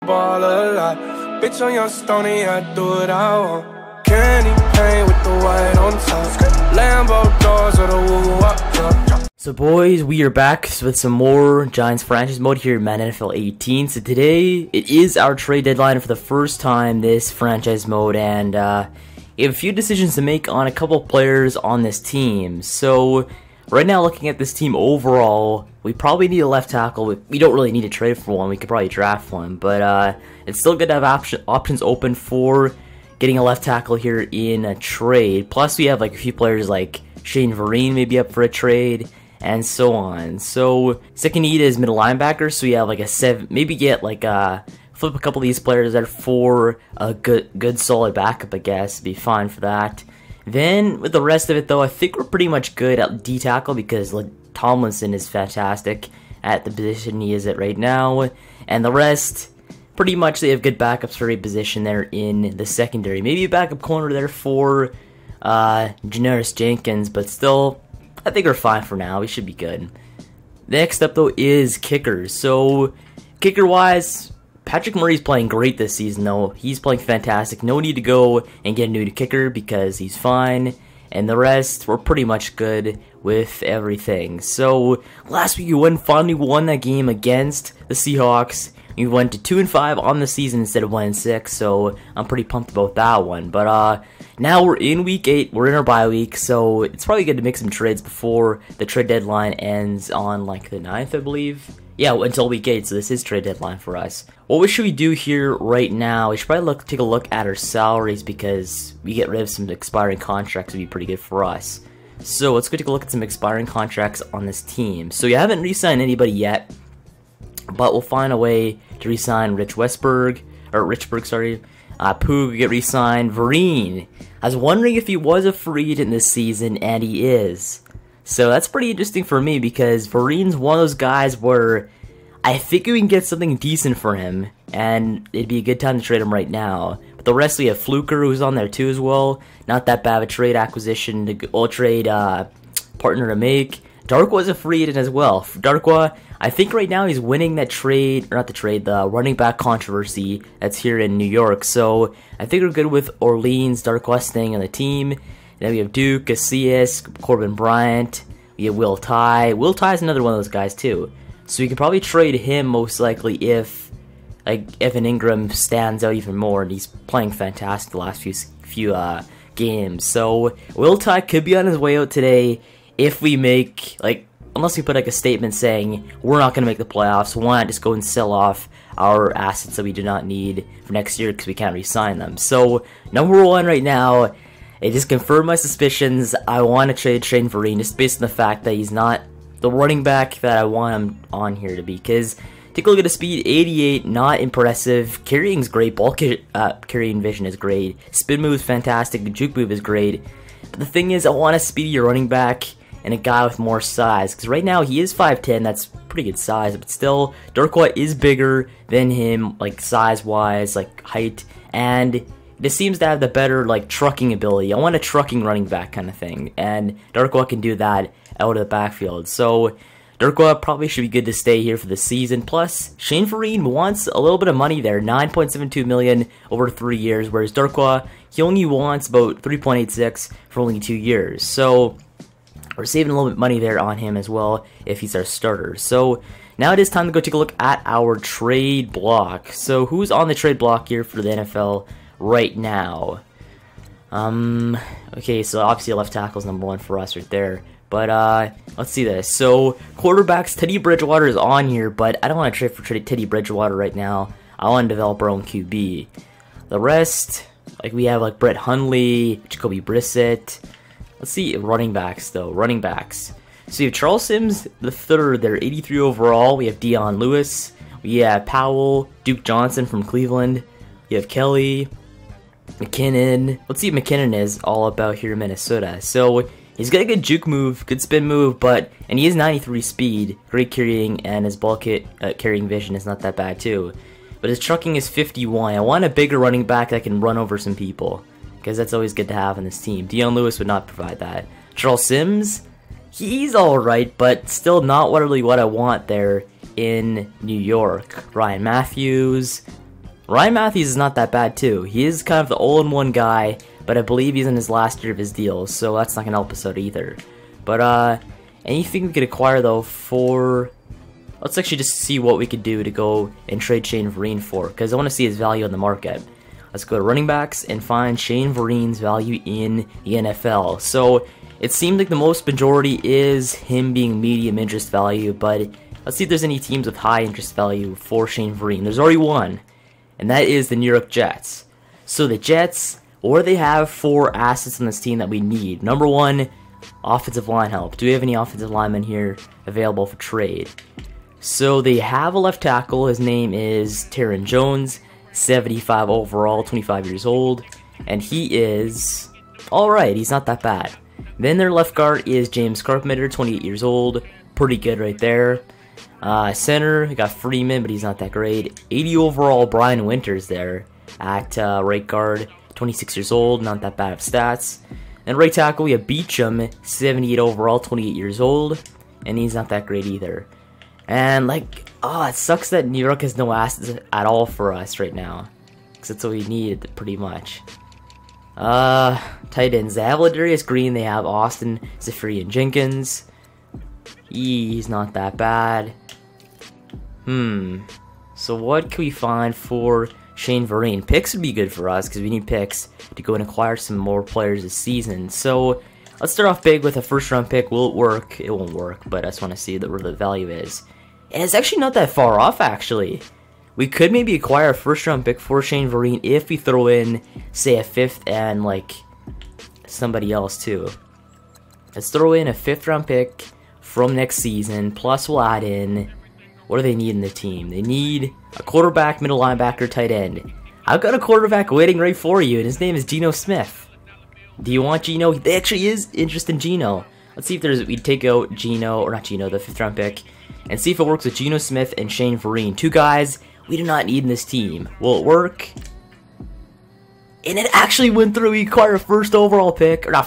Ball a lot. Bitch on your stony, I do what I want. Candy paint with the white on top. Lambo doors with a woo up drop. So boys, we are back with some more Giants franchise mode here in Madden NFL 18. So today, it is our trade deadline for the first time this franchise mode, and we have a few decisions to make on a couple players on this team. So right now, looking at this team overall, we probably need a left tackle. We don't really need to trade for one. We could probably draft one, but it's still good to have options open for getting a left tackle here in a trade. Plus, we have like a few players like Vereen maybe up for a trade, and so on. So second need is middle linebacker. So we have like a 7, maybe get like flip a couple of these players there for a good solid backup. I guess be fine for that. Then with the rest of it though, I think we're pretty much good at D tackle because like Tomlinson is fantastic at the position he is at right now, and the rest pretty much they have good backups for a position there in the secondary. Maybe a backup corner there for Janoris Jenkins, but still I think we're fine for now. We should be good. Next up though is kickers. So kicker wise, Patrick Murray's playing great this season though. He's playing fantastic. No need to go and get a new kicker because he's fine. And the rest, we're pretty much good with everything. So last week we finally won that game against the Seahawks. We went to 2-5 on the season instead of 1-6. So I'm pretty pumped about that one. But now we're in week 8. We're in our bye week. So it's probably good to make some trades before the trade deadline ends on like the 9th, I believe. Yeah, until week 8, so this is trade deadline for us. What should we do here right now? We should probably take a look at our salaries because we get rid of some expiring contracts would be pretty good for us. So let's go take a look at some expiring contracts on this team. So you haven't re-signed anybody yet, but we'll find a way to re-sign Richburg, Poog get re-signed. Vereen, I was wondering if he was a free agent this season, and he is. So that's pretty interesting for me because Vereen's one of those guys where I think we can get something decent for him, and it'd be a good time to trade him right now. But the rest, we have Fluker, who's on there too as well. Not that bad of a trade acquisition, trade partner to make. Darkwa's a free agent as well. Darkwa, I think right now he's winning that trade, or not the trade, the running back controversy that's here in New York. So I think we're good with Orleans, Darkwa staying on the team. Then we have Duke, Casillas, Corbin Bryant. We have Will Tye. Will Tye is another one of those guys too. So we could probably trade him most likely if Evan Ingram stands out even more, and he's playing fantastic the last few games. So Will Tye could be on his way out today if we make unless we put a statement saying we're not going to make the playoffs. Why not just go and sell off our assets that we do not need for next year because we can't re-sign them. So number one right now. It just confirmed my suspicions. I want to trade Shane Vereen just based on the fact that he's not the running back that I want him on here to be. Because take a look at his speed, 88, not impressive. Carrying's great, ball carrying vision is great. Spin move is fantastic, the juke move is great. But the thing is, I want a speedier running back and a guy with more size. Because right now he is 5'10", that's pretty good size. But still, Darkwa is bigger than him, size-wise, height, and this seems to have the better trucking ability. I want a trucking running back kind of thing, and Darkwa can do that out of the backfield. So Darkwa probably should be good to stay here for the season. Plus, Shane Vereen wants a little bit of money there, $9.72 million over 3 years, whereas Darkwa, he only wants about $3.86 for only 2 years. So we're saving a little bit of money there on him as well if he's our starter. So now it is time to go take a look at our trade block. So who's on the trade block here for the NFL right now? Okay, so obviously left tackle is number one for us right there. But let's see this. So quarterbacks, Teddy Bridgewater is on here, but I don't want to trade for Teddy Bridgewater right now. I want to develop our own QB. The rest, we have Brett Hundley, Jacoby Brissett. Let's see running backs though. Running backs. So you have Charles Sims the third. They're 83 overall. We have Dion Lewis. We have Powell, Duke Johnson from Cleveland. You have Kelly, McKinnon. Let's see what McKinnon is all about here in Minnesota. So he's got a good juke move, good spin move, and he is 93 speed, great carrying, and his ball carrying vision is not that bad too. But his trucking is 51. I want a bigger running back that can run over some people, because that's always good to have in this team. Dion Lewis would not provide that. Charles Sims, he's alright, but still not really what I want there in New York. Ryan Matthews, Ryan Matthews is not that bad too. He is kind of the all-in-one guy, but I believe he's in his last year of his deal, so that's not going to help us out either. But anything we could acquire though for... Let's actually just see what we could do to go and trade Shane Vereen for, because I want to see his value on the market. Let's go to running backs and find Shane Vereen's value in the NFL. So it seems like the most majority is him being medium interest value, but let's see if there's any teams with high interest value for Shane Vereen. There's already one, and that is the New York Jets. So the Jets, what do they have for assets on this team that we need? Number one, offensive line help. Do we have any offensive linemen here available for trade? So they have a left tackle. His name is Taron Jones, 75 overall, 25 years old, and he is alright. He's not that bad. Then their left guard is James Carpenter, 28 years old, pretty good right there. Center, we got Freeman, but he's not that great. 80 overall, Brian Winters there at right guard, 26 years old, not that bad of stats. And right tackle, we have Beecham, 78 overall, 28 years old, and he's not that great either. And like, oh, it sucks that New York has no assets at all for us right now, because that's what we need pretty much. Tight ends, they have Ladarius Green, they have Austin Zafarian Jenkins. He's not that bad. So what can we find for Shane Vereen? Picks would be good for us, because we need picks to go and acquire some more players this season. So let's start off big with a first round pick. Will it work? It won't work, but I just want to see where the value is. And it's actually not that far off, actually. We could maybe acquire a first round pick for Shane Vereen if we throw in, say, a fifth and, like, somebody else, too. Let's throw in a fifth round pick from next season, plus we'll add in, what do they need in the team? They need a quarterback, middle linebacker, tight end. I've got a quarterback waiting right for you, and his name is Geno Smith. Do you want Geno? There actually is interest in Geno. Let's see if we take out Geno, or not Geno, the fifth round pick, and see if it works with Geno Smith and Shane Vereen. Two guys we do not need in this team. Will it work? And it actually went through. We acquired a first round pick for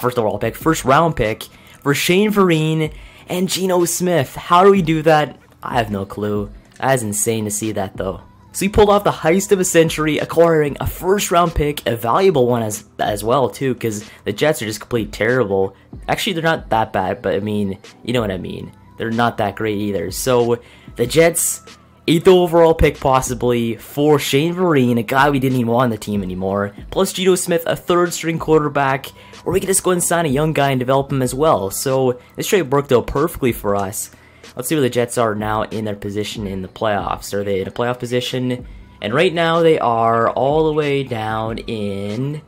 Shane Vereen and Geno Smith. How do we do that? I have no clue. That is insane to see that though. So he pulled off the heist of a century, acquiring a first round pick, a valuable one as well too, because the Jets are just completely terrible. Actually, they're not that bad, but I mean, you know what I mean. They're not that great either. So the Jets, 8th overall pick possibly for Shane Vereen, a guy we didn't even want on the team anymore, plus Geno Smith, a third string quarterback, or we could just go and sign a young guy and develop him as well. So this trade worked out perfectly for us. Let's see where the Jets are now in their position in the playoffs. Are they in a playoff position? And right now they are all the way down in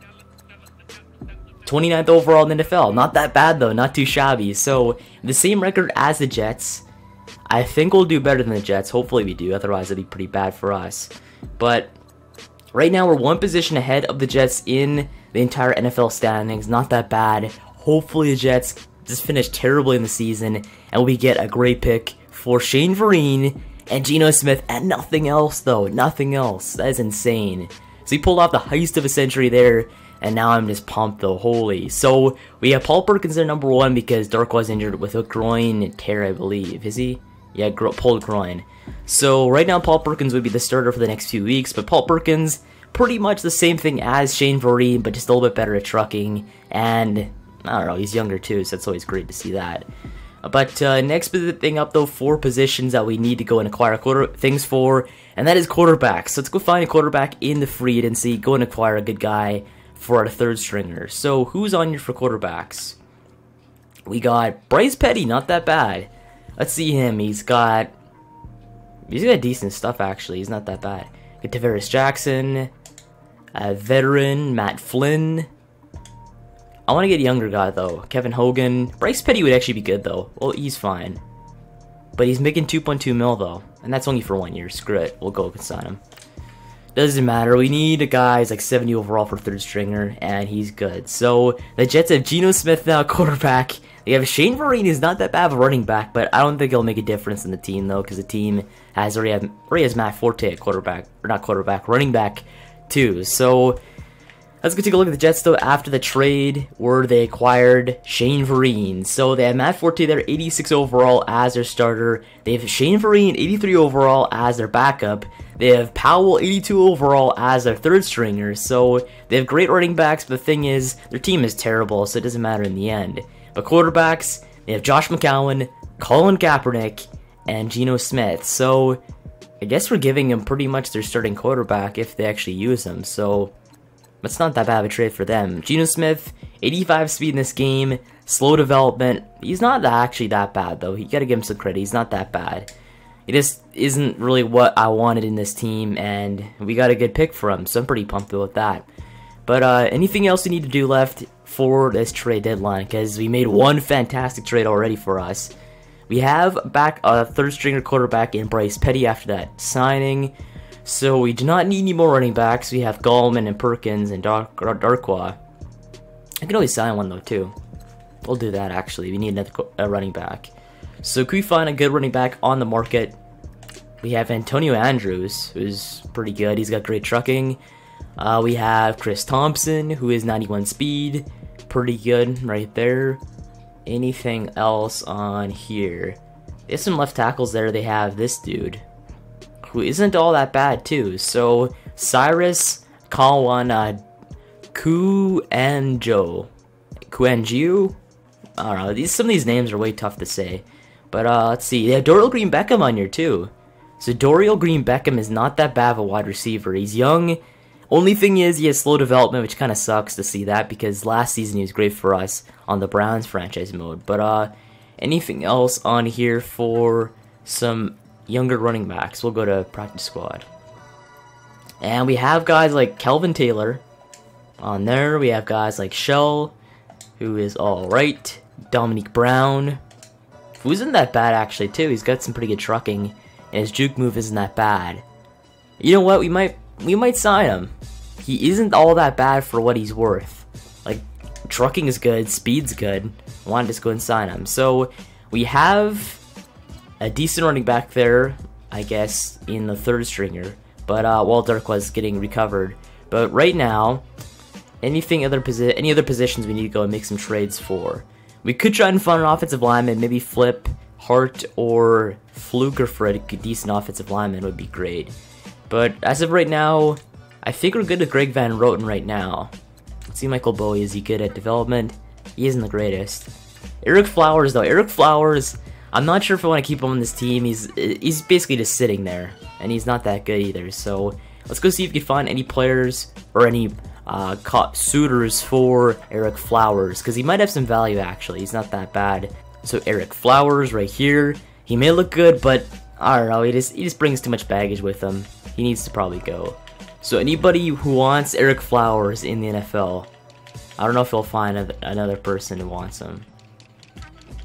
29th overall in the NFL. Not that bad though, not too shabby. So the same record as the Jets. I think we'll do better than the Jets. Hopefully we do, otherwise it'd be pretty bad for us. But right now we're one position ahead of the Jets in the entire NFL standings. Not that bad. Hopefully the Jets just finish terribly in the season and we get a great pick for Shane Vereen and Geno Smith and nothing else though. Nothing else. That is insane. So he pulled off the heist of a century there, and now I'm just pumped though. Holy. So we have Paul Perkins there number one because Dirk was injured with a groin tear, I believe. Is he? Yeah, pulled groin. So right now Paul Perkins would be the starter for the next few weeks, but Paul Perkins, pretty much the same thing as Shane Vereen, but just a little bit better at trucking, and I don't know, he's younger too, so it's always great to see that. But next thing up though, 4 positions that we need to go and acquire things for, and that is quarterbacks. So let's go find a quarterback in the free agency, go and acquire a good guy for our third stringer. So who's on here for quarterbacks? We got Bryce Petty, not that bad. Let's see him. He's got decent stuff actually. He's not that bad. Got Tavares Jackson, a veteran, Matt Flynn. I want to get a younger guy though. Kevin Hogan. Bryce Petty would actually be good though. Well, he's fine. But he's making 2.2 mil though. And that's only for 1 year. Screw it. We'll go and sign him. Doesn't matter. We need a guy who's like 70 overall for third stringer. And he's good. So the Jets have Geno Smith now, quarterback. They have Shane Vereen, who's not that bad of a running back. But I don't think he'll make a difference in the team though. Because the team already has Matt Forte at quarterback. Or not quarterback. Running back too. So Let's go take a look at the Jets, though, after the trade where they acquired Shane Vereen. So they have Matt Forte there, 86 overall as their starter. They have Shane Vereen, 83 overall as their backup. They have Powell, 82 overall as their third stringer. So they have great running backs, but the thing is, their team is terrible, so it doesn't matter in the end. But quarterbacks, they have Josh McCown, Colin Kaepernick, and Geno Smith. So I guess we're giving them pretty much their starting quarterback if they actually use him. So it's not that bad of a trade for them. Geno Smith, 85 speed in this game, slow development. He's not actually that bad, though. You gotta give him some credit. He's not that bad. He just isn't really what I wanted in this team, and we got a good pick for him, so I'm pretty pumped about that. But anything else we need to do left for this trade deadline? Because we made one fantastic trade already for us. We have back a third-stringer quarterback in Bryce Petty after that signing. So we do not need any more running backs. We have Gallman and Perkins and Darkwa. I can always sign one, though, too. We'll do that, actually. We need another running back. So can we find a good running back on the market? We have Antonio Andrews, who's pretty good. He's got great trucking. We have Chris Thompson, who is 91 speed. Pretty good right there. Anything else on here? There's some left tackles there. They have this dude, who isn't all that bad, too. So Cyrus Kalwan Kuanjo. I don't know. Some of these names are way tough to say. But let's see. They have Dorial Green Beckham on here, too. So Dorial Green Beckham is not that bad of a wide receiver. He's young. Only thing is, he has slow development, which kind of sucks to see that, because last season he was great for us on the Browns franchise mode. But anything else on here for some younger running backs? We'll go to practice squad. And we have guys like Kelvin Taylor on there. We have guys like Shell, who is alright. Dominique Brown, who isn't that bad actually, too. He's got some pretty good trucking, and his juke move isn't that bad. You know what? We might sign him. He isn't all that bad for what he's worth. Like, trucking is good, speed's good. I want to just go and sign him. So we have a decent running back there, I guess, in the third stringer. But Walt Dirk was getting recovered. But right now, any other positions we need to go and make some trades for. We could try and find an offensive lineman, maybe flip Hart or Fluker for a decent offensive lineman would be great. But as of right now, I think we're good with Greg Van Roten right now. Let's see Michael Bowie, is he good at development? He isn't the greatest. Eric Flowers, though. Eric Flowers, I'm not sure if I want to keep him on this team. He's basically just sitting there, and he's not that good either. So let's go see if we can find any players or any suitors for Eric Flowers, because he might have some value actually. He's not that bad. So Eric Flowers right here. He may look good, but I don't know. He just brings too much baggage with him. He needs to probably go. So anybody who wants Eric Flowers in the NFL, I don't know if he'll find another person who wants him.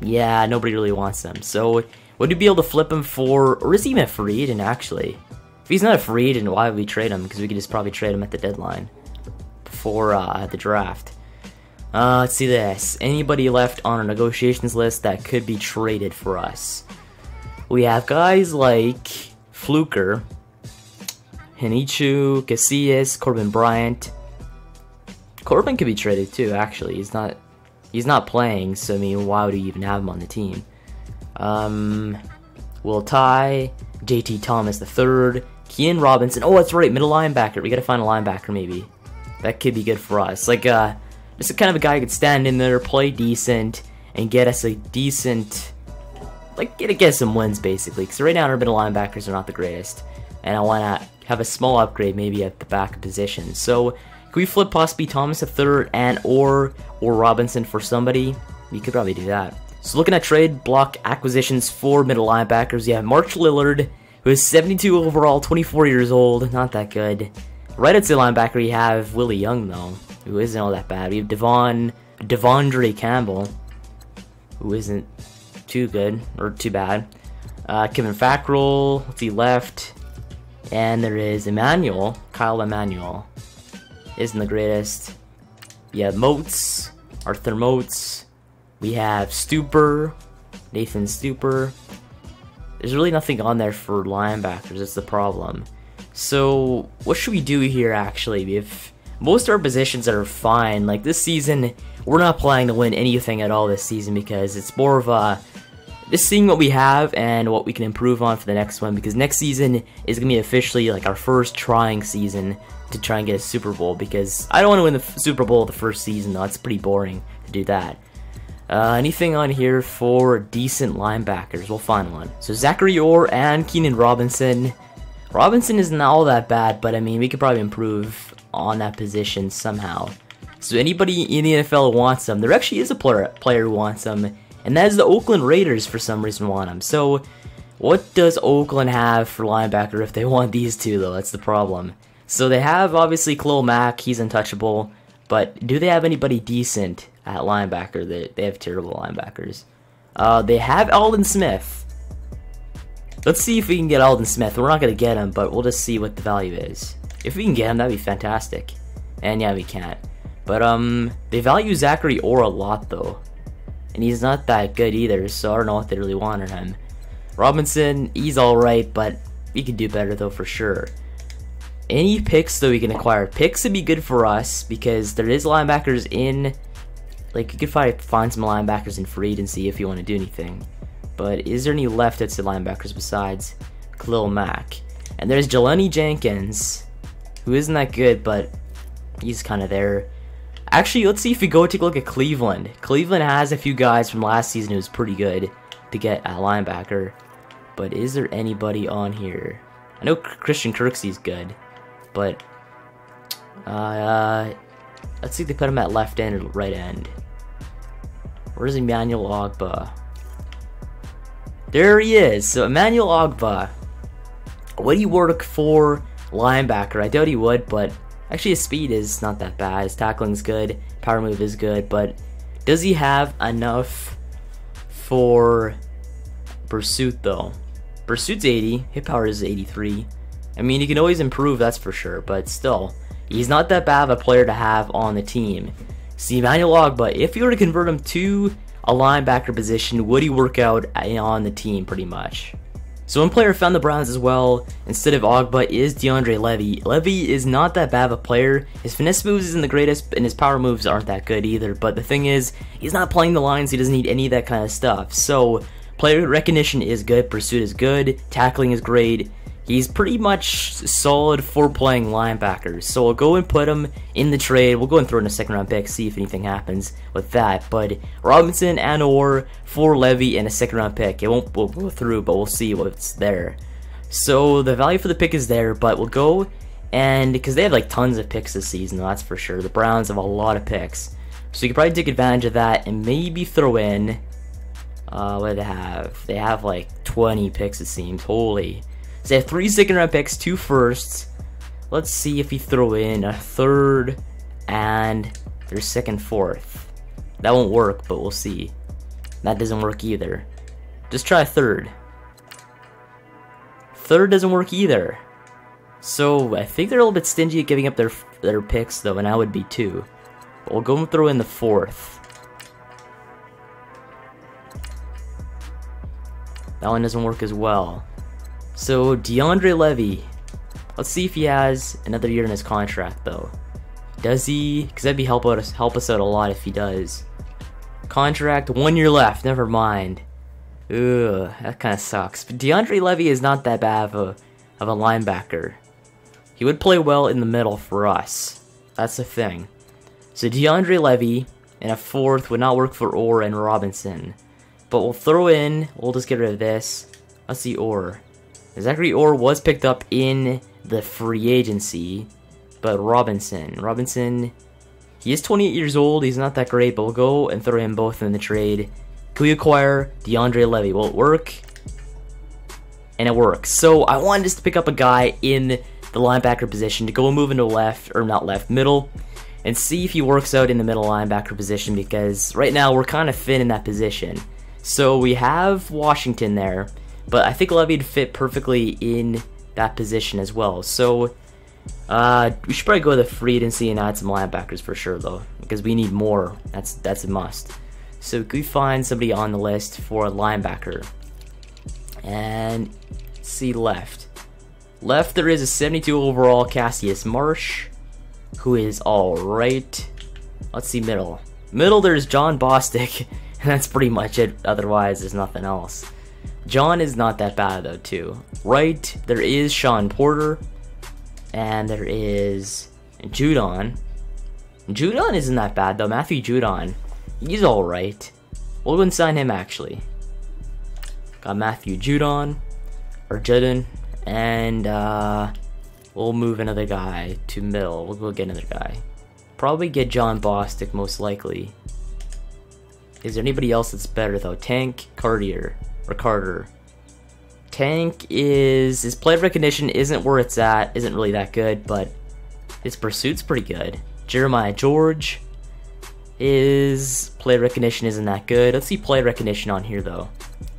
Yeah, nobody really wants him. So would you be able to flip him for, or is he even a free agent actually? If he's not a free agent, why would we trade him? Because we could just probably trade him at the deadline before the draft. Let's see this. Anybody left on our negotiations list that could be traded for us? We have guys like Fluker, Henichu, Casillas, Corbin Bryant. Corbin could be traded too, actually. He's not playing, so I mean, why would we even have him on the team? Will Ty, JT Thomas III, Kean Robinson. Oh, that's right, middle linebacker. We gotta find a linebacker maybe. That could be good for us. Like, just a kind of a guy who could stand in there, play decent, and get us a decent, like, get some wins basically. Because right now our middle linebackers are not the greatest, and I want to have a small upgrade maybe at the back position. So can we flip possibly Thomas III and or Robinson for somebody? We could probably do that. So looking at trade block acquisitions for middle linebackers, you have March Lillard, who is 72 overall, 24 years old, not that good. Right outside linebacker, you have Willie Young though, who isn't all that bad. We have Devondre Campbell, who isn't too good or too bad. Kevin Fackrell, let's see, left. And there is Kyle Emmanuel. Isn't the greatest. We have Moats, Arthur Moats. We have Stuper, Nathan Stuper. There's really nothing on there for linebackers, that's the problem. So, what should we do here actually? We have most of our positions are fine. Like this season, we're not planning to win anything at all this season because it's more of just seeing what we have and what we can improve on for the next one, because next season is going to be officially like our first trying season to try and get a Super Bowl, because I don't want to win the Super Bowl the first season though. It's pretty boring to do that. Anything on here for decent linebackers? We'll find one. So Zachary Orr and Keenan Robinson. Robinson isn't all that bad, but I mean, we could probably improve on that position somehow. So anybody in the NFL who wants them, there actually is a player who wants them, and that is the Oakland Raiders for some reason want them. So what does Oakland have for linebacker if they want these two though? That's the problem. So they have obviously Khalil Mack, he's untouchable, but do they have anybody decent at linebacker? They have terrible linebackers. They have Aldon Smith. Let's see if we can get Aldon Smith. We're not going to get him, but we'll just see what the value is. If we can get him, that'd be fantastic. And yeah, we can't. But they value Zachary Orr a lot though, and he's not that good either, so I don't know what they really want on him. Robinson, he's alright, but we could do better though for sure. Any picks though we can acquire. Picks would be good for us because there is linebackers in, like you could find some linebackers in free agency if you want to do anything. But is there any left at the linebackers besides Khalil Mack? And there's Jelani Jenkins, who isn't that good, but he's kind of there. Actually, let's see if we go take a look at Cleveland. Cleveland has a few guys from last season who was pretty good to get at linebacker. But is there anybody on here? I know Christian Kirksey's good, but let's see if they put him at left end or right end. Where's Emmanuel Ogbah? There he is. So Emmanuel Ogbah, would he work for linebacker? I doubt he would, but actually his speed is not that bad. His tackling's good, power move is good, but does he have enough for pursuit though? Pursuit's 80, hit power is 83. I mean, he can always improve, that's for sure, but still, he's not that bad of a player to have on the team. See, Emmanuel Ogbah, if you were to convert him to a linebacker position, would he work out on the team pretty much? So one player found the Browns as well instead of Ogbah is DeAndre Levy. Levy is not that bad of a player. His finesse moves isn't the greatest, and his power moves aren't that good either. But the thing is, he's not playing the lines, he doesn't need any of that kind of stuff. So player recognition is good, pursuit is good, tackling is great. He's pretty much solid for playing linebackers. So we'll go and put him in the trade. We'll go and throw in a second round pick, see if anything happens with that. But Robinson and Orr for Levy and a second round pick. It won't go through, but we'll see what's there. So the value for the pick is there, but we'll go and because they have like tons of picks this season, that's for sure. The Browns have a lot of picks. So you can probably take advantage of that and maybe throw in what do they have? They have like 20 picks it seems. Holy. So they have 3 second round picks, 2 firsts. Let's see if we throw in a third and their second, fourth. That won't work, but we'll see. That doesn't work either. Just try a third. Third doesn't work either. So I think they're a little bit stingy at giving up their picks though, and I would be too. But we'll go and throw in the fourth. That one doesn't work as well. So DeAndre Levy, let's see if he has another year in his contract though. Does he? Because that'd be help us out a lot if he does. Contract, 1 year left. Never mind. Ugh, that kind of sucks. But DeAndre Levy is not that bad of a linebacker. He would play well in the middle for us. That's the thing. So DeAndre Levy and a fourth would not work for Orr and Robinson. But we'll throw in. We'll just get rid of this. Let's see Orr. Zachary Orr was picked up in the free agency, but Robinson, he is 28 years old, he's not that great, but we'll go and throw him both in the trade. Can we acquire DeAndre Levy? Will it work? And it works. So I wanted just to pick up a guy in the linebacker position to go and move into middle, and see if he works out in the middle linebacker position, because right now we're kind of thin in that position. So we have Washington there, but I think Levy'd fit perfectly in that position as well. So we should probably go to the free agency and add some linebackers for sure though, because we need more. That's a must. So could we find somebody on the list for a linebacker? And see left. Left there is a 72 overall Cassius Marsh. who is alright. Let's see middle. Middle, there's John Bostic, and that's pretty much it. Otherwise, there's nothing else. John is not that bad, though, too. Right, there is Sean Porter, and there is Judon. Judon isn't that bad, though. Matthew Judon, he's alright. We'll go and sign him, actually. Got Matthew Judon, or Judon, and we'll move another guy to middle. We'll go get another guy. Probably get John Bostic, most likely. Is there anybody else that's better, though? Tank, Carter. Tank is... his play recognition isn't where it's at. Isn't really that good, but his pursuit's pretty good. Jeremiah George. His play recognition isn't that good. Let's see play recognition on here, though.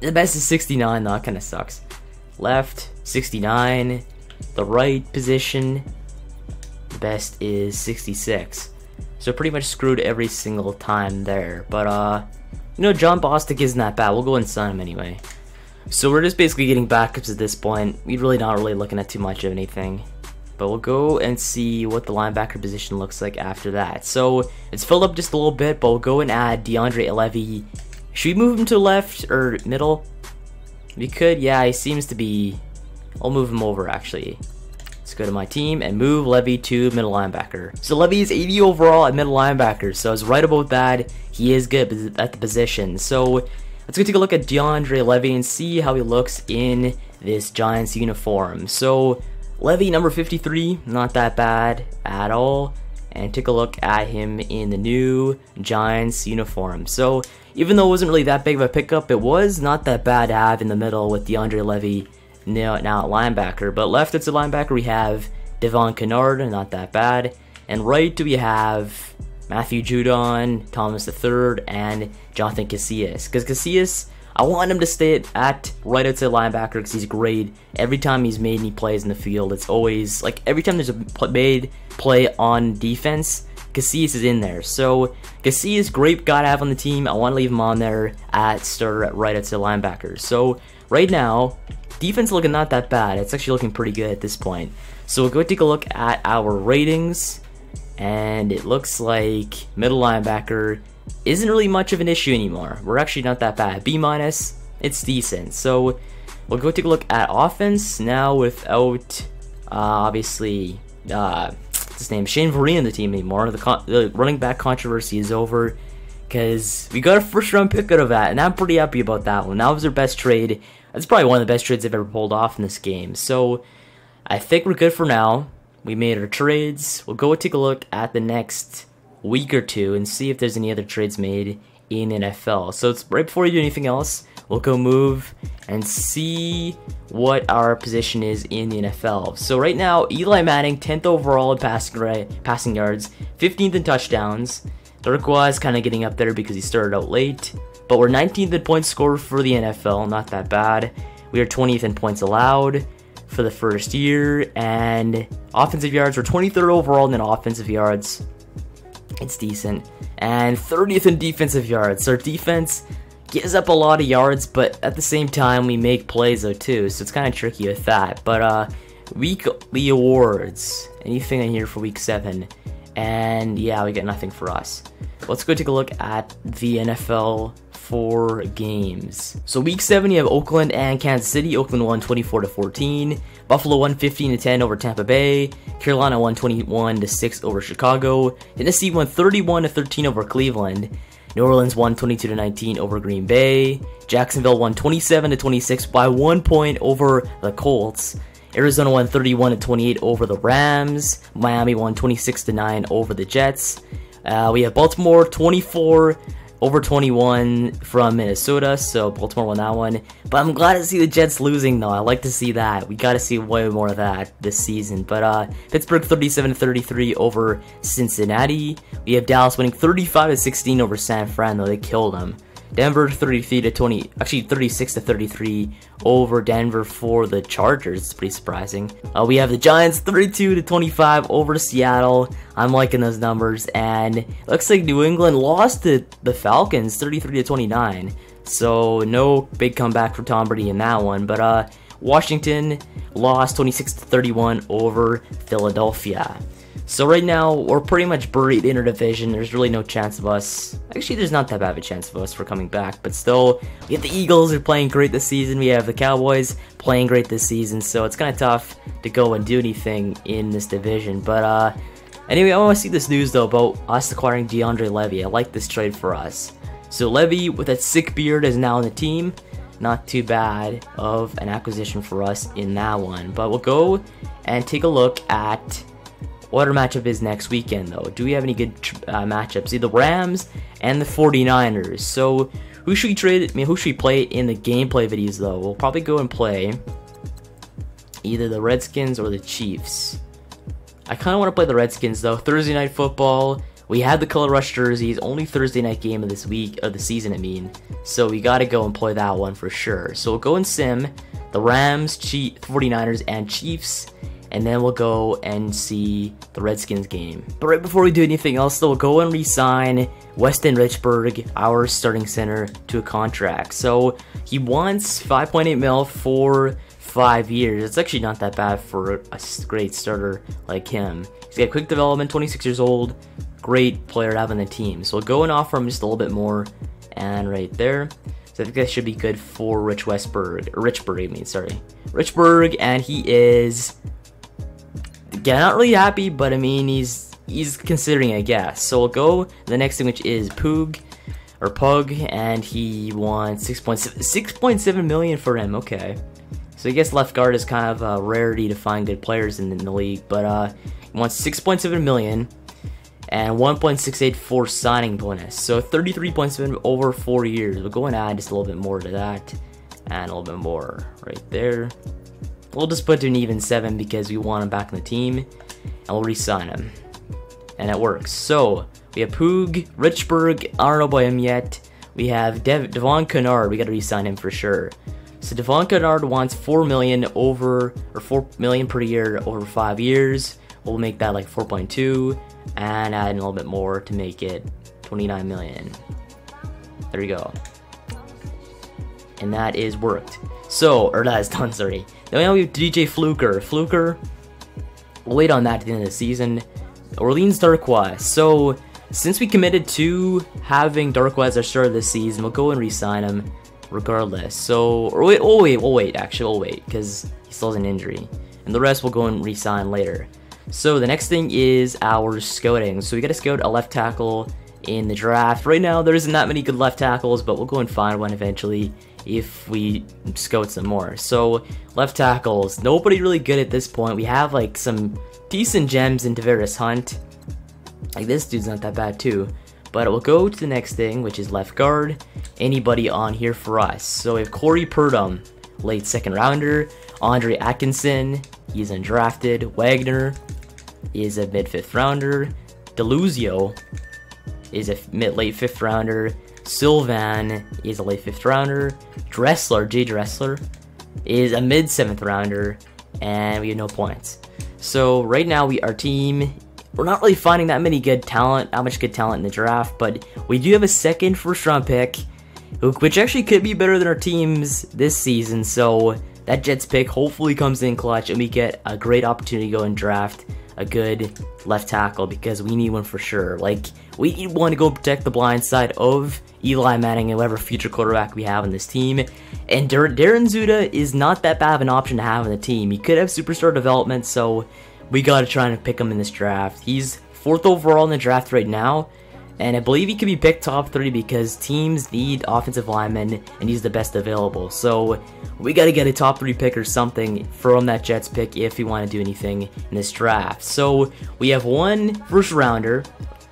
The best is 69, though. That kind of sucks. Left, 69. The right position, the best is 66. So pretty much screwed every single time there. But, you know, John Bostic isn't that bad. We'll go and sign him anyway. So we're just basically getting backups at this point. We're really not really looking at too much of anything. But we'll go and see what the linebacker position looks like after that. So it's filled up just a little bit, but we'll go and add DeAndre Levy. Should we move him to left or middle? We could, yeah, he seems to be... I'll move him over, actually. Let's go to my team and move Levy to middle linebacker. So Levy is 80 overall at middle linebacker, so I was right about that. He is good at the position. So let's go take a look at DeAndre Levy and see how he looks in this Giants uniform. So Levy, number 53, not that bad at all. And take a look at him in the new Giants uniform. So even though it wasn't really that big of a pickup, it was not that bad to have in the middle with DeAndre Levy now at linebacker. But left, it's a linebacker, we have Devon Kennard, not that bad. And right, we have Matthew Judon, Thomas III, and Jonathan Casillas. Because Casillas, I want him to stay at right outside linebacker because he's great. Every time he's made any plays in the field, it's always, like, every time there's a made play on defense, Casillas is in there. So Casillas, great guy to have on the team. I want to leave him on there at starter at right outside linebacker. So right now, defense looking not that bad. It's actually looking pretty good at this point. So we'll go take a look at our ratings, and it looks like middle linebacker isn't really much of an issue anymore. We're actually not that bad. B-, it's decent. So we'll go take a look at offense now without obviously what's his name, Shane Vereen on the team anymore. The running back controversy is over because we got a first round pick out of that, and I'm pretty happy about that one. That was our best trade. That's probably one of the best trades I've ever pulled off in this game. So I think we're good for now. We made our trades. We'll go take a look at the next week or two and see if there's any other trades made in NFL. So it's right before we do anything else, we'll go move and see what our position is in the NFL. So right now, Eli Manning, 10th overall in passing yards, 15th in touchdowns. Turquoise is kind of getting up there because he started out late. But we're 19th in points scored for the NFL, not that bad. We are 20th in points allowed for the first year. And offensive yards, we're 23rd overall in offensive yards. It's decent. And 30th in defensive yards. So our defense gives up a lot of yards, but at the same time, we make plays though too. So it's kind of tricky with that. But weekly awards. Anything in here for week 7? And yeah, we get nothing for us. Let's go take a look at the NFL 4 games. So week 7, you have Oakland and Kansas City. Oakland won 24-14. Buffalo won 15-10 over Tampa Bay. Carolina won 21-6 over Chicago. Tennessee won 31-13 over Cleveland. New Orleans won 22-19 over Green Bay. Jacksonville won 27-26 by 1 point over the Colts. Arizona won 31-28 over the Rams. Miami won 26-9 over the Jets. We have Baltimore 24-21 from Minnesota, so Baltimore won that one. But I'm glad to see the Jets losing, though. I like to see that. We got to see way more of that this season. But Pittsburgh 37-33 over Cincinnati. We have Dallas winning 35-16 over San Fran, though they killed them. Denver 36-33 over Denver for the Chargers. It's pretty surprising. We have the Giants 32-25 over Seattle. I'm liking those numbers. And it looks like New England lost to the Falcons 33-29. So no big comeback for Tom Brady in that one. But Washington lost 26-31 over Philadelphia. So right now, we're pretty much buried in our division. There's really no chance of us. Actually, there's not that bad of a chance of us for coming back. But still, we have the Eagles who are playing great this season. We have the Cowboys playing great this season. So it's kind of tough to go and do anything in this division. But anyway, I want to see this news though about us acquiring DeAndre Levy. I like this trade for us. So Levy with that sick beard is now on the team. Not too bad of an acquisition for us in that one. But we'll go and take a look at what our matchup is next weekend, though. Do we have any good matchups? See, the Rams and the 49ers. So, who should we trade? I mean, who should we play in the gameplay videos, though? We'll probably go and play either the Redskins or the Chiefs. I kind of want to play the Redskins, though. Thursday Night Football. We had the Color Rush jerseys. Only Thursday night game of this week, of the season, I mean. So, we got to go and play that one for sure. So, we'll go and sim the Rams, 49ers, and Chiefs. And then we'll go and see the Redskins game. But right before we do anything else, though, we'll go and re-sign Weston Richburg, our starting center, to a contract. So he wants 5.8 mil for 5 years. It's actually not that bad for a great starter like him. He's got quick development, 26 years old, great player to have on the team. So we'll go and offer him just a little bit more. And right there. So I think that should be good for Richburg, and he is... Yeah, not really happy, but I mean, he's considering, I guess. So we'll go the next thing, which is Pug, and he wants 6.7 million for him. Okay, so I guess left guard is kind of a rarity to find good players in the league, but he wants 6.7 million and 1.68 for signing bonus. So 33.7 over 4 years. We'll go and add just a little bit more to that, and a little bit more right there. We'll just put to an even 7 because we want him back in the team, and we'll re-sign him. And it works. So, we have Poog, Richburg, I don't know about him yet. We have Devon Kennard, we gotta re-sign him for sure. So Devon Kennard wants 4 million per year over 5 years. We'll make that like 4.2, and add in a little bit more to make it 29 million. There you go. And that is worked. So, or that is done, sorry. Then we have DJ Fluker. We'll wait on that at the end of the season. Orleans Darkwa. So, since we committed to having Darkwa as our starter this season, we'll go and re-sign him regardless. So, or wait, we'll wait, because he still has an injury. And the rest we'll go and re-sign later. So, the next thing is our scouting. So, we gotta scout a left tackle in the draft. Right now, there isn't that many good left tackles, but we'll go and find one eventually if we scout some more. So, left tackles, nobody really good at this point. We have like some decent gems in Tavares Hunt. Like this dude's not that bad too. But we'll go to the next thing, which is left guard. Anybody on here for us? So we have Corey Purdom, late 2nd rounder. Andre Atkinson, he's undrafted. Wagner is a mid 5th rounder. Deluzio is a late 5th rounder. Sylvan is a late 5th rounder. Jay Dressler is a mid 7th rounder, and we have no points. So right now our team, we're not really finding that much good talent in the draft, but we do have a 2nd first-round pick, which actually could be better than our teams this season. So that Jets pick hopefully comes in clutch, and we get a great opportunity to go and draft a good left tackle, because we need one for sure. Like, we need one to go protect the blind side of Eli Manning and whatever future quarterback we have on this team. And Darren Zuda is not that bad of an option to have on the team. He could have superstar development, so we gotta try and pick him in this draft. He's 4th overall in the draft right now, and I believe he could be picked top 3 because teams need offensive linemen, and he's the best available. So we gotta get a top 3 pick or something from that Jets pick if we want to do anything in this draft. So we have one first rounder.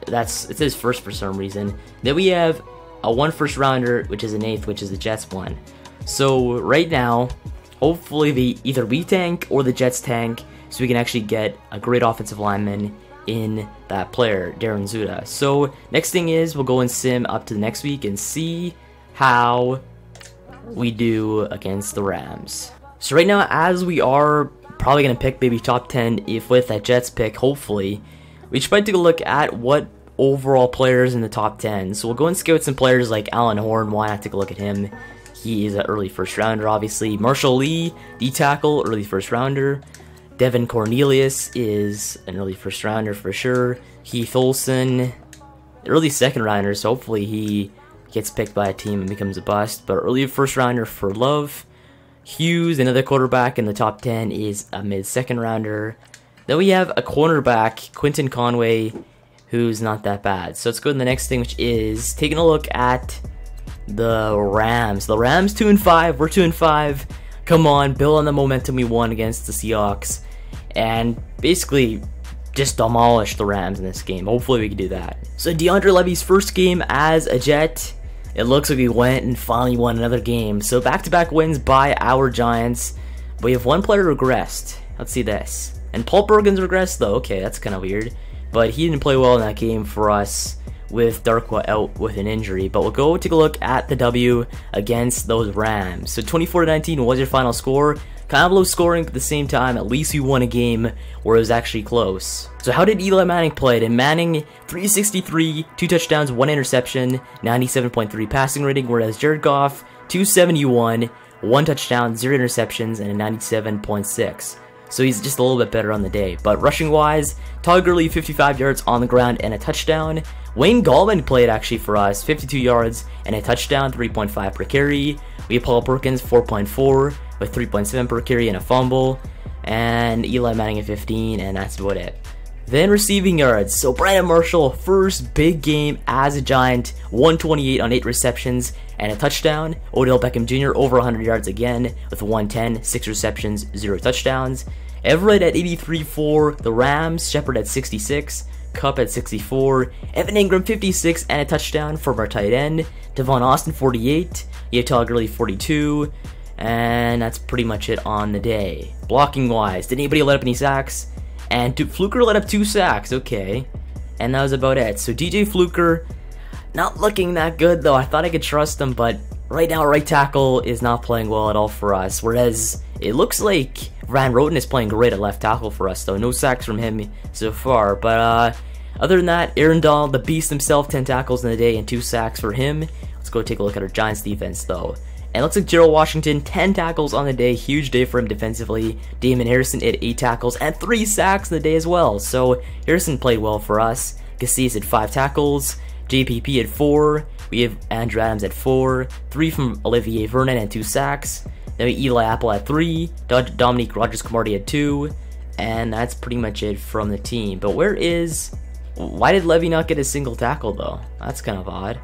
It says first for some reason. Then we have a 1 first rounder, which is an 8th, which is the Jets one. So right now, hopefully either we tank or the Jets tank, so we can actually get a great offensive lineman in that player, Darren Zuda. So next thing is we'll go and sim up to the next week and see how we do against the Rams. So right now, as we are probably going to pick maybe top 10 if with that Jets pick, hopefully, we should probably take a look at what overall players in the top 10. So we'll go and scout some players like Alan Horn. Why not take a look at him? He is an early first rounder, obviously. Marshall Lee, D tackle, early first rounder. Devin Cornelius is an early first rounder for sure. Heath Olson, early second rounder, so hopefully he gets picked by a team and becomes a bust. But early first rounder for Love. Hughes, another quarterback in the top 10, is a mid-second rounder. Then we have a cornerback, Quinton Conway, who's not that bad. So let's go to the next thing, which is taking a look at the Rams. The Rams 2-5. We're 2-5. Come on, build on the momentum we won against the Seahawks, and basically just demolish the Rams in this game. Hopefully we can do that. So DeAndre Levy's first game as a Jet. It looks like we went and finally won another game. So back-to-back wins by our Giants. But we have one player regressed. Let's see this. And Paul Bergen's regressed though. Okay, that's kind of weird. But he didn't play well in that game for us with Darkwa out with an injury. But we'll go take a look at the W against those Rams. So 24-19 was your final score. Kind of low scoring, but at the same time, at least we won a game where it was actually close. So how did Eli Manning play? And Manning, 363, 2 touchdowns, 1 interception, 97.3 passing rating, whereas Jared Goff, 271, 1 touchdown, 0 interceptions, and a 97.6. So he's just a little bit better on the day. But rushing wise, Todd Gurley, 55 yards on the ground and a touchdown. Wayne Gallman played actually for us, 52 yards and a touchdown, 3.5 per carry. We have Paul Perkins, 4.4 with 3.7 per carry and a fumble. And Eli Manning at 15, and that's about it. Then receiving yards. So Brandon Marshall, first big game as a Giant, 128 on 8 receptions and a touchdown. Odell Beckham Jr. over 100 yards again with 110, 6 receptions, 0 touchdowns. Everett at 83 for the Rams. Shepard at 66. Kupp at 64. Evan Ingram 56 and a touchdown from our tight end. Devon Austin 48. Todd Gurley 42. And that's pretty much it on the day. Blocking wise, did anybody let up any sacks? And Fluker let up 2 sacks, okay. And that was about it. So DJ Fluker, not looking that good though. I thought I could trust him, but right now right tackle is not playing well at all for us. Whereas it looks like Van Roten is playing great at left tackle for us though. No sacks from him so far. But other than that, Aaron Donald, the beast himself, 10 tackles in the day and 2 sacks for him. Let's go take a look at our Giants defense though. And it looks like Gerald Washington, 10 tackles on the day. Huge day for him defensively. Damon Harrison at 8 tackles and 3 sacks in the day as well. So Harrison played well for us. Gassis at 5 tackles. JPP at 4. We have Andrew Adams at 4. 3 from Olivier Vernon and 2 sacks. Then we have Eli Apple at 3. Dominique Rodgers-Cromartie at 2. And that's pretty much it from the team. But why did Levy not get a single tackle though? That's kind of odd.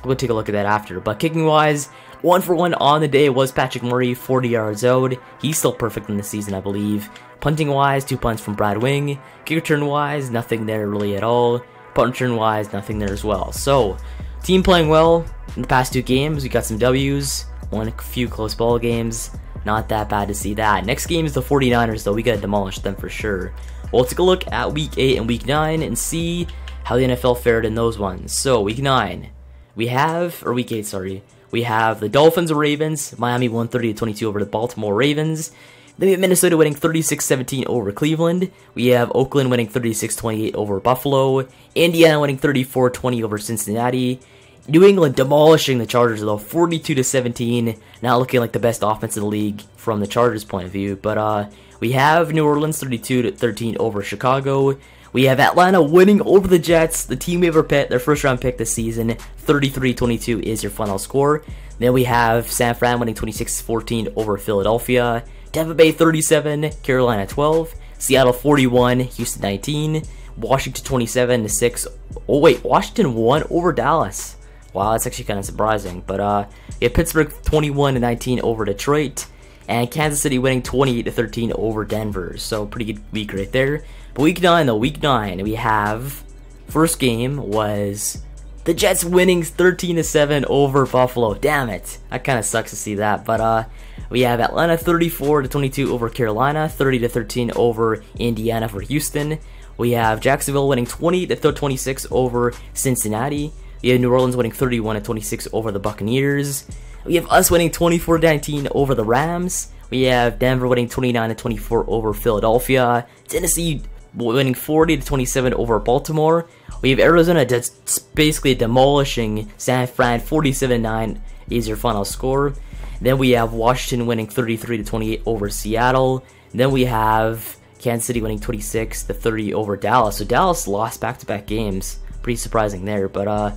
We'll take a look at that after. But kicking wise, 1 for 1 on the day was Patrick Murray, 40 yards out. He's still perfect in the season, I believe. Punting wise, 2 punts from Brad Wing. Kick return wise, nothing there really at all. Punt return wise, nothing there as well. So, team playing well in the past 2 games. We got some W's, won a few close ball games. Not that bad to see that. Next game is the 49ers though. We gotta demolish them for sure. We'll take a look at week 8 and week 9 and see how the NFL fared in those ones. So, week 9. We have the Dolphins and Ravens. Miami won 30-22 over the Baltimore Ravens. Then we have Minnesota winning 36-17 over Cleveland. We have Oakland winning 36-28 over Buffalo. Indiana winning 34-20 over Cincinnati. New England demolishing the Chargers though, 42-17. Not looking like the best offense in the league from the Chargers' point of view. But we have New Orleans 32-13 over Chicago. We have Atlanta winning over the Jets, the team we ever picked, their first round pick this season. 33-22 is your final score. Then we have San Fran winning 26-14 over Philadelphia. Tampa Bay 37, Carolina 12. Seattle 41, Houston 19. Washington 27-6. Oh wait, Washington won over Dallas. Wow, that's actually kind of surprising. But we have Pittsburgh 21-19 over Detroit. And Kansas City winning 28-13 over Denver. So pretty good week right there. But week 9 though, week 9, we have, first game was the Jets winning 13-7 over Buffalo. Damn it. That kind of sucks to see that. But we have Atlanta 34-22 over Carolina, 30-13 over Indiana for Houston. We have Jacksonville winning 20-26 over Cincinnati. We have New Orleans winning 31-26 over the Buccaneers. We have us winning 24-19 over the Rams. We have Denver winning 29-24 over Philadelphia. Tennessee winning 40-27 over Baltimore. We have Arizona just basically demolishing San Fran, 47-9 is your final score. Then we have Washington winning 33-28 over Seattle. Then we have Kansas City winning 26-30 over Dallas. So Dallas lost back-to-back games. Pretty surprising there. But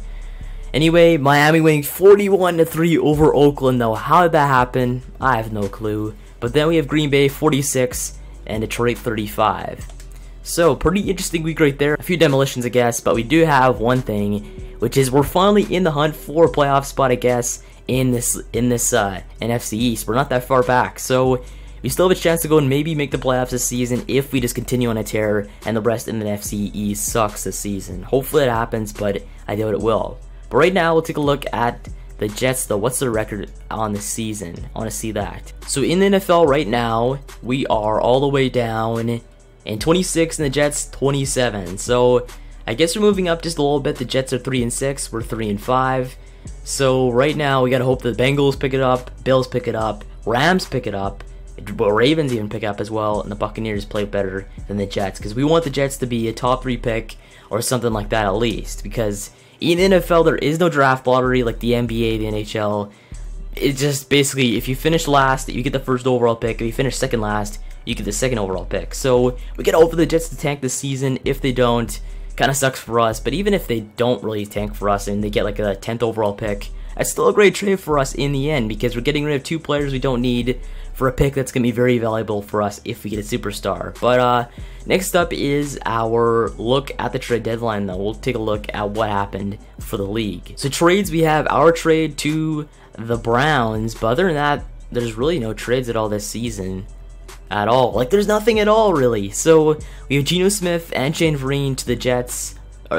anyway, Miami winning 41-3 over Oakland, though. How did that happen? I have no clue. But then we have Green Bay 46 and Detroit 35. So, pretty interesting week right there. A few demolitions, I guess, but we do have one thing, which is we're finally in the hunt for a playoff spot, I guess, in this NFC East. We're not that far back, so we still have a chance to go and maybe make the playoffs this season if we just continue on a tear and the rest in the NFC East sucks this season. Hopefully it happens, but I doubt it will. But right now, we'll take a look at the Jets, though. What's their record on the season? I want to see that. So in the NFL right now, we are all the way down in 26 and the Jets 27. So I guess we're moving up just a little bit. The Jets are 3-6, we're 3-5. So right now we gotta hope the Bengals pick it up, Bills pick it up, Rams pick it up, Ravens even pick up as well, and the Buccaneers play better than the Jets, because we want the Jets to be a top 3 pick or something like that at least, because in the NFL there is no draft lottery like the NBA, the NHL. It's just basically if you finish last, you get the first overall pick. If you finish second last, you get the second overall pick. So we gotta hope for the Jets to tank this season. If they don't, kind of sucks for us. But even if they don't really tank for us and they get like a 10th overall pick, that's still a great trade for us in the end, because we're getting rid of 2 players we don't need for a pick that's gonna be very valuable for us if we get a superstar. But next up is our look at the trade deadline, though. We'll take a look at what happened for the league. So trades, we have our trade to the Browns, but other than that, there's really no trades at all this season. At all. Like, there's nothing at all, really. So, we have Geno Smith and Shane Vereen to the Jets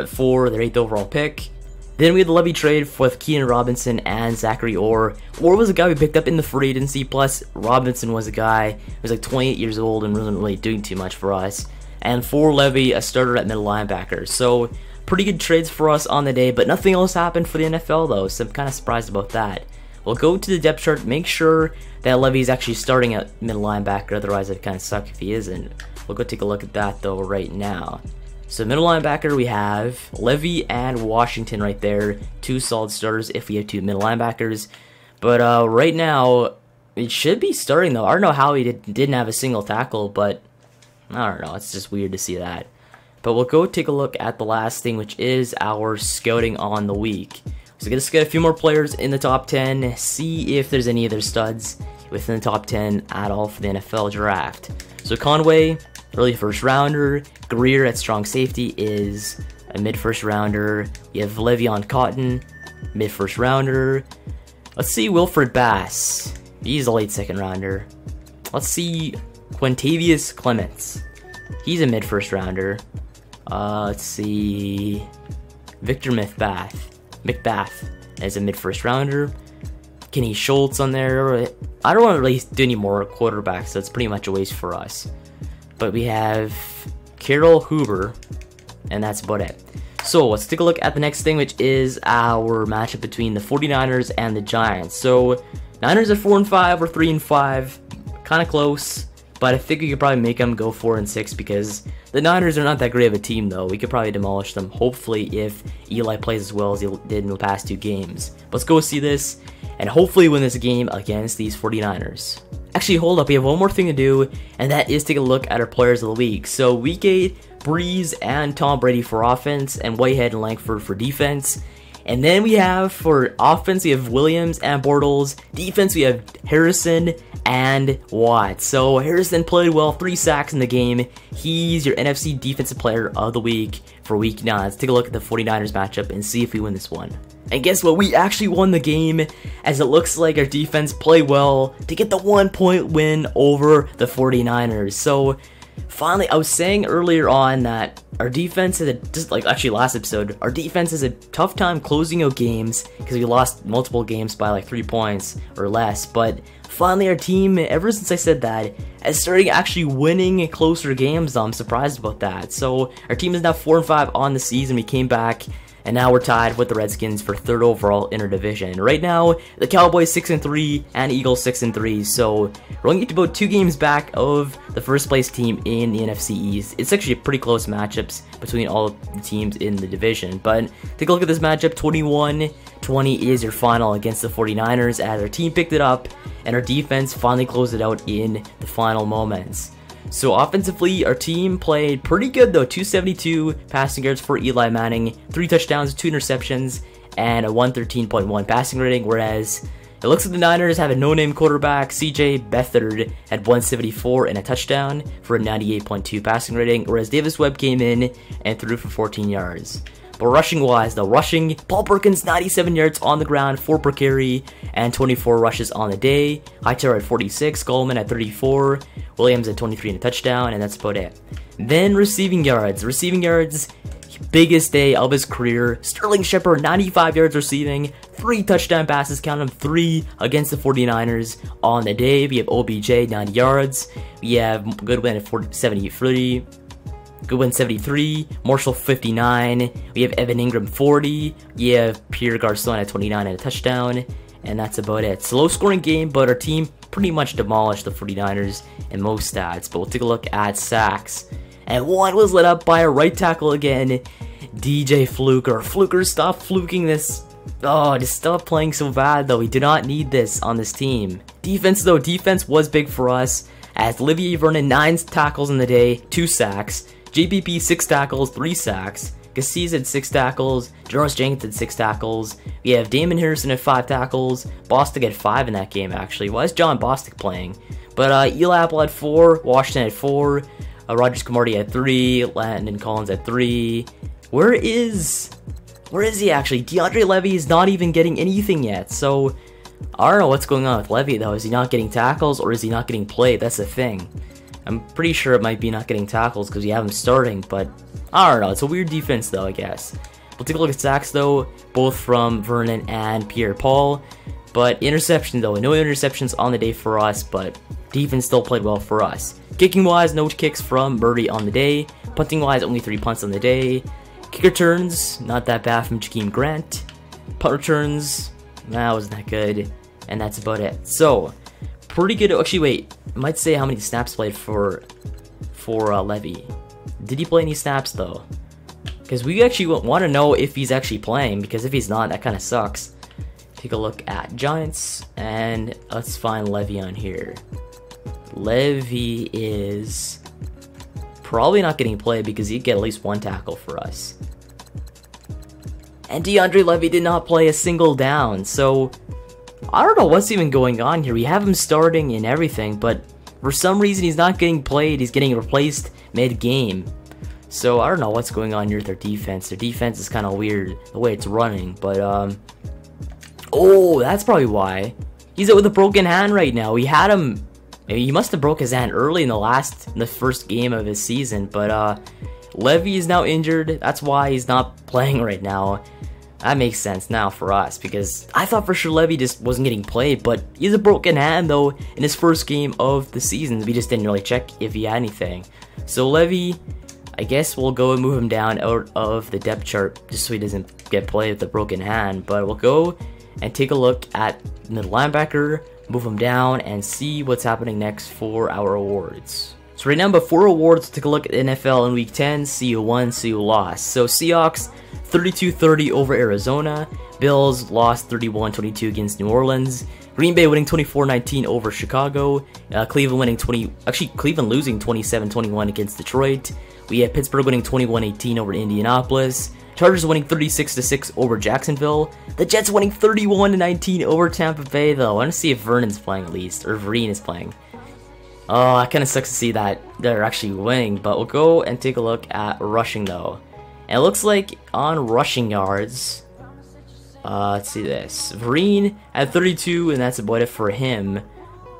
for their 8th overall pick. Then we had the Levy trade with Keenan Robinson and Zachary Orr. Orr was a guy we picked up in the free agency, plus Robinson was a guy who was like 28 years old and wasn't really doing too much for us. And for Levy, a starter at middle linebacker. So, pretty good trades for us on the day, but nothing else happened for the NFL, though, so I'm kind of surprised about that. We'll go to the depth chart, make sure that Levy's actually starting at middle linebacker, otherwise it'd kind of suck if he isn't. We'll go take a look at that, though, right now. So middle linebacker, we have Levy and Washington right there, 2 solid starters if we have 2 middle linebackers. But right now, it should be starting, though. I don't know how he didn't have a single tackle, but I don't know, it's just weird to see that. But we'll go take a look at the last thing, which is our scouting on the week. So let's get a few more players in the top 10, see if there's any other studs within the top 10 at all for the NFL draft. So Conway, early first rounder. Greer at strong safety is a mid first rounder. You have Le'Veon Cotton, mid first rounder. Let's see Wilfred Bass, he's a late second rounder. Let's see Quintavious Clements, he's a mid first rounder. Let's see Victor McBath as a mid first rounder. Kenny Schultz on there. I don't want to really do any more quarterbacks, so it's pretty much a waste for us. But we have Carol Huber, and that's about it. So let's take a look at the next thing, which is our matchup between the 49ers and the Giants. So Niners are 4-5, we're 3-5, kind of close, but I think we could probably make them go 4-6 because the Niners are not that great of a team, though. We could probably demolish them, hopefully, if Eli plays as well as he did in the past 2 games. Let's go see this, and hopefully win this game against these 49ers. Actually, hold up, we have one more thing to do, and that is take a look at our players of the week. So, Week 8, Breeze and Tom Brady for offense, and Whitehead and Langford for defense. And then we have, for offense, we have Williams and Bortles. Defense, we have Harrison and Watt. So, Harrison played well, 3 sacks in the game. He's your NFC Defensive Player of the Week for Week 9. Let's take a look at the 49ers matchup and see if we win this one. And guess what? We actually won the game, as it looks like our defense played well to get the 1-point win over the 49ers. So, finally, I was saying earlier on that our defense is last episode, our defense has a tough time closing out games because we lost multiple games by like 3 points or less. But finally, our team, ever since I said that, is starting actually winning closer games. I'm surprised about that. So our team is now 4-5 on the season. We came back, and now we're tied with the Redskins for 3rd overall in our division. Right now, the Cowboys 6-3 and Eagles 6-3. So we're only about 2 games back of the first place team in the NFC East. It's actually pretty close matchups between all the teams in the division. But take a look at this matchup. 21-20 is your final against the 49ers, as our team picked it up and our defense finally closed it out in the final moments. So offensively, our team played pretty good though. 272 passing yards for Eli Manning, 3 touchdowns, 2 interceptions, and a 113.1 passing rating, whereas it looks like the Niners have a no-name quarterback. C.J. Beathard had 174 and a touchdown for a 98.2 passing rating, whereas Davis Webb came in and threw for 14 yards. But rushing-wise, though, Paul Perkins, 97 yards on the ground, 4 per carry, and 24 rushes on the day. Hightower at 46, Goldman at 34, Williams at 23 and a touchdown, and that's about it. Then receiving yards, biggest day of his career. Sterling Shepard, 95 yards receiving, 3 touchdown passes, count them 3 against the 49ers on the day. We have OBJ, 90 yards. We have Goodwin at 73. Goodwin 73, Marshall 59, we have Evan Ingram 40, you have Pierre Garcon at 29 and a touchdown, and that's about it. It's a low scoring game, but our team pretty much demolished the 49ers in most stats. But we'll take a look at sacks. And one was lit up by a right tackle again, DJ Fluker. Fluker, stop fluking this. Oh, just stop playing so bad though. We do not need this on this team. Defense though, defense was big for us, as Olivier Vernon 9 tackles in the day, 2 sacks. JPP 6 tackles, 3 sacks. Cassis had 6 tackles. Jonas Jenkins had 6 tackles. We have Damon Harrison at 5 tackles. Bostic had 5 in that game, actually. Why is John Bostic playing? But Eli Apple had 4. Washington had 4. Rogers Camardi had 3. Landon Collins had 3. Where is he actually? DeAndre Levy is not even getting anything yet. So I don't know what's going on with Levy though. Is he not getting tackles or is he not getting played? That's the thing. I'm pretty sure it might be not getting tackles because you have him starting, but I don't know. It's a weird defense though, I guess. We'll take a look at sacks though, both from Vernon and Pierre-Paul. But interception though, no interceptions on the day for us, but defense still played well for us. Kicking wise, no kicks from Murray on the day. Punting wise, only 3 punts on the day. Kick returns, not that bad from Jakeem Grant. Punt returns, that wasn't that good. And that's about it. So, pretty good. Actually, wait. I might say how many snaps played for Levy. Did he play any snaps though? Because we actually want to know if he's actually playing. Because if he's not, that kind of sucks. Take a look at Giants and let's find Levy on here. Levy is probably not getting played because he'd get at least 1 tackle for us. And DeAndre Levy did not play a single down. So I don't know what's even going on here. We have him starting and everything, but for some reason he's not getting played. He's getting replaced mid-game. So I don't know what's going on here with their defense. Their defense is kind of weird the way it's running, but oh, that's probably why. He's out with a broken hand right now. We had him, maybe he must have broke his hand early in the first game of his season, but Levy is now injured. That's why he's not playing right now. That makes sense now for us, because I thought for sure Levy just wasn't getting played, but he has a broken hand though in his first game of the season. We just didn't really check if he had anything. So Levy, I guess we'll go and move him down out of the depth chart just so he doesn't get played with a broken hand. But we'll go and take a look at middle linebacker, move him down, and see what's happening next for our awards. So right now, before awards, take a look at NFL in Week 10, see who won, see who lost. So Seahawks, 32-30 over Arizona. Bills lost 31-22 against New Orleans. Green Bay winning 24-19 over Chicago. Cleveland losing 27-21 against Detroit. We had Pittsburgh winning 21-18 over Indianapolis. Chargers winning 36-6 over Jacksonville. The Jets winning 31-19 over Tampa Bay though. I want to see if Vernon's playing at least, or Vereen is playing. Oh, it kind of sucks to see that they're actually winning, but we'll go and take a look at rushing though. And it looks like on rushing yards, let's see this. Vereen at 32, and that's about it for him.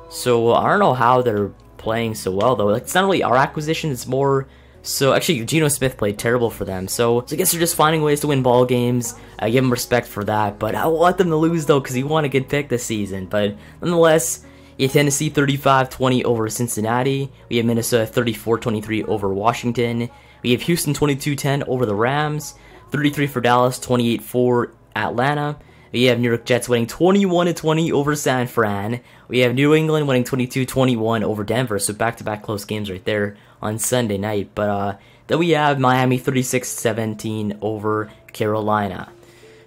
So I don't know how they're playing so well though. Like, it's not really our acquisition, it's more so actually Geno Smith played terrible for them. So I guess they're just finding ways to win ball games. I give them respect for that, but I want them to lose though because he won a good pick this season. But nonetheless, you have Tennessee 35-20 over Cincinnati. We have Minnesota 34-23 over Washington. We have Houston 22-10 over the Rams. 33 for Dallas, 28 for Atlanta. We have New York Jets winning 21-20 over San Fran. We have New England winning 22-21 over Denver. So back-to-back close games right there on Sunday night. But then we have Miami 36-17 over Carolina.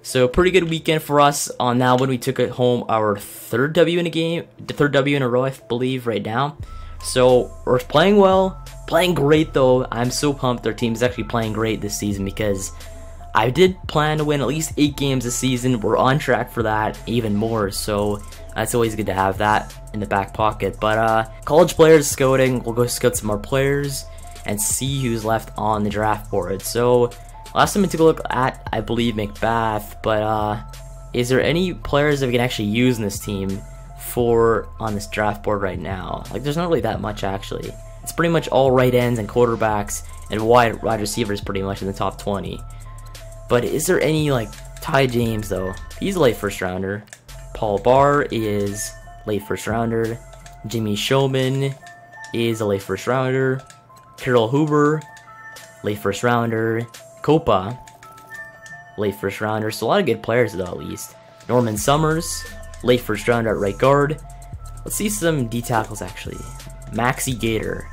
So pretty good weekend for us on that one. We took it home our third W in a row, I believe, right now. So we're playing well, playing great though. I'm so pumped our team's actually playing great this season because I did plan to win at least 8 games this season. We're on track for that, even more, so that's always good to have that in the back pocket. But college players scouting, we'll go scout some more players and see who's left on the draft board. So last time I took a look at, I believe, McBath, but is there any players that we can actually use in this team on this draft board right now? Like, there's not really that much actually. It's pretty much all right ends and quarterbacks and wide receivers pretty much in the top 20. But is there any, like, Ty James though? He's a late first rounder. Paul Barr is late first rounder. Jimmy Showman is a late first rounder. Carol Hoover, late first rounder. Copa, late first rounder. So a lot of good players though, at least. Norman Summers, late first rounder at right guard. Let's see some D tackles actually. Maxie Gator,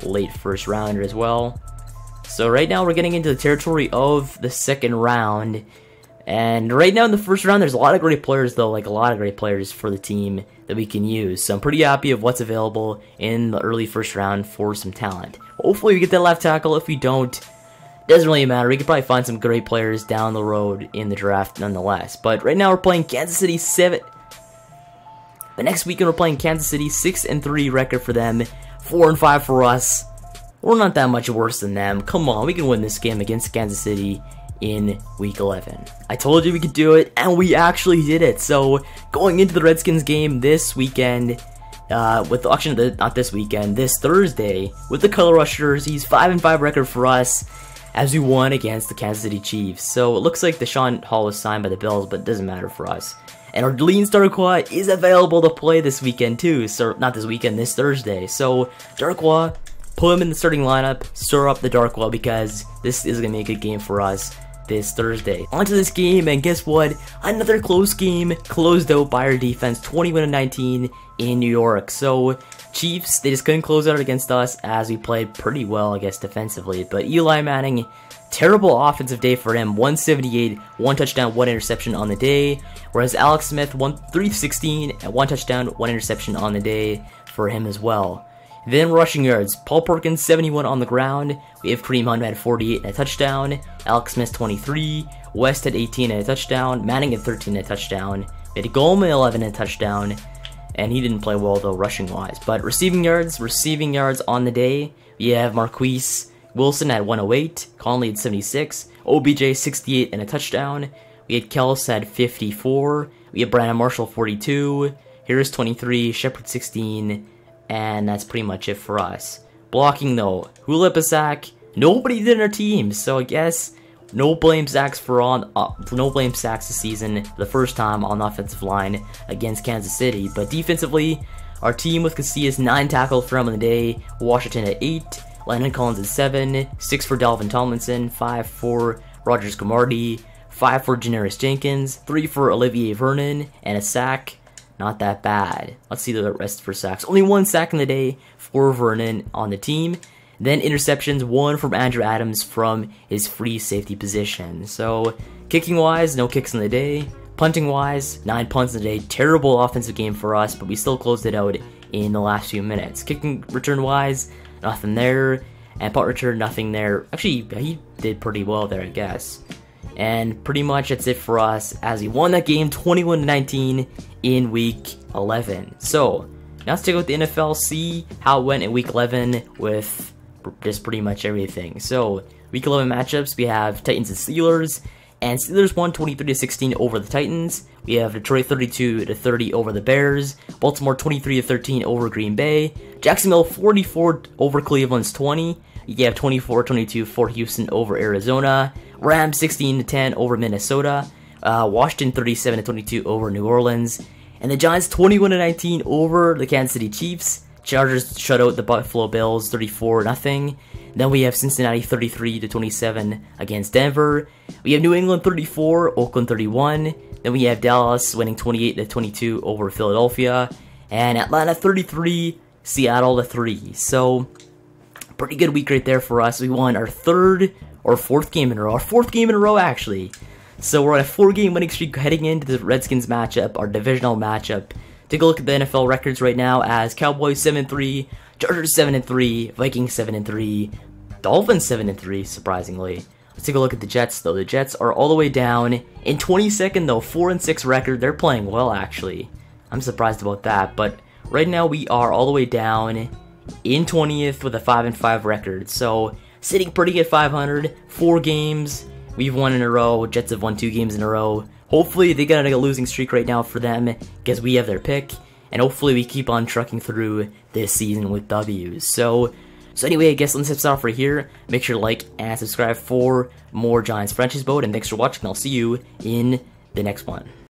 late first rounder as well. So right now we're getting into the territory of the second round. And right now in the first round, there's a lot of great players though, like a lot of great players for the team that we can use. So I'm pretty happy of what's available in the early first round for some talent. Hopefully we get that left tackle. If we don't, doesn't really matter. We could probably find some great players down the road in the draft nonetheless. But right now we're playing Kansas City 7. But next weekend we're playing Kansas City, 6-3 record for them, 4-5 for us. We're not that much worse than them. Come on, we can win this game against Kansas City in week 11. I told you we could do it, and we actually did it. So going into the Redskins game this weekend, with the auction of not this weekend, this Thursday, with the Color Rush jerseys, 5-5 record for us as we won against the Kansas City Chiefs. So it looks like Deshaun Hall was signed by the Bills, but it doesn't matter for us. And our lean Darkwa is available to play this weekend too. So not this weekend, this Thursday. So Darkwa, put him in the starting lineup, stir up the Darkwa because this is gonna be a good game for us this Thursday. On to this game, and guess what? Another close game, closed out by our defense, 21-19 in New York. So Chiefs, they just couldn't close out against us as we played pretty well, I guess, defensively. But Eli Manning, terrible offensive day for him, 178, 1 touchdown, 1 interception on the day. Whereas Alex Smith, 316, and 1 touchdown, 1 interception on the day for him as well. Then rushing yards, Paul Perkins 71 on the ground, we have Kareem Hunt had 48 and a touchdown, Alex Smith 23, West had 18 and a touchdown, Manning had 13 and a touchdown, we had Goldman 11 and a touchdown, and he didn't play well though rushing wise. But receiving yards on the day, we have Marquise Wilson at 108, Conley at 76, OBJ 68 and a touchdown, we had Kels at 54, we had Brandon Marshall 42, Harris 23, Shepard 16, and that's pretty much it for us. Blocking though, Hulip a sack. Nobody did in our team, so I guess no blame sacks this season. The first time on the offensive line against Kansas City, but defensively, our team with Casillas 9 tackles for him on the day. Washington at 8, Landon Collins at 7, 6 for Dalvin Tomlinson, 5 for Rogers Camardi, 5 for Janoris Jenkins, 3 for Olivier Vernon, and a sack. Not that bad. Let's see the rest for sacks. Only 1 sack in the day for Vernon on the team. Then interceptions, 1 from Andrew Adams from his free safety position. So kicking wise, no kicks in the day. Punting wise, 9 punts in the day. Terrible offensive game for us, but we still closed it out in the last few minutes. Kicking return wise, nothing there. And punt return, nothing there. Actually, he did pretty well there, I guess. And pretty much that's it for us as we won that game 21-19 in week 11. So now let's take a look at the NFL, see how it went in week 11 with just pretty much everything. So week 11 matchups, we have Titans and Steelers, and Steelers won 23-16 over the Titans. We have Detroit 32-30 over the Bears, Baltimore 23-13 over Green Bay, Jacksonville 44 over Cleveland's 20. You have 24-22 for Houston over Arizona, Rams 16-10 over Minnesota, Washington 37-22 over New Orleans, and the Giants 21-19 over the Kansas City Chiefs. Chargers shut out the Buffalo Bills 34-0. Then we have Cincinnati 33-27 against Denver. We have New England 34, Oakland 31. Then we have Dallas winning 28-22 over Philadelphia, and Atlanta 33, Seattle 3. So pretty good week right there for us. We won our fourth game in a row actually. So we're on a 4-game winning streak heading into the Redskins matchup, our divisional matchup. Take a look at the NFL records right now as Cowboys 7-3, Chargers 7-3, Vikings 7-3, Dolphins 7-3, surprisingly. Let's take a look at the Jets, though. The Jets are all the way down in 22nd, though, 4-6 record. They're playing well, actually. I'm surprised about that, but right now we are all the way down in 20th with a 5-5 record. So sitting pretty at 500, 4 games we've won in a row. Jets have won 2 games in a row. Hopefully they got a losing streak right now for them because we have their pick, and hopefully we keep on trucking through this season with W's. So anyway, I guess let's start off right here. Make sure to like and subscribe for more Giants franchise mode, and thanks for watching. I'll see you in the next one.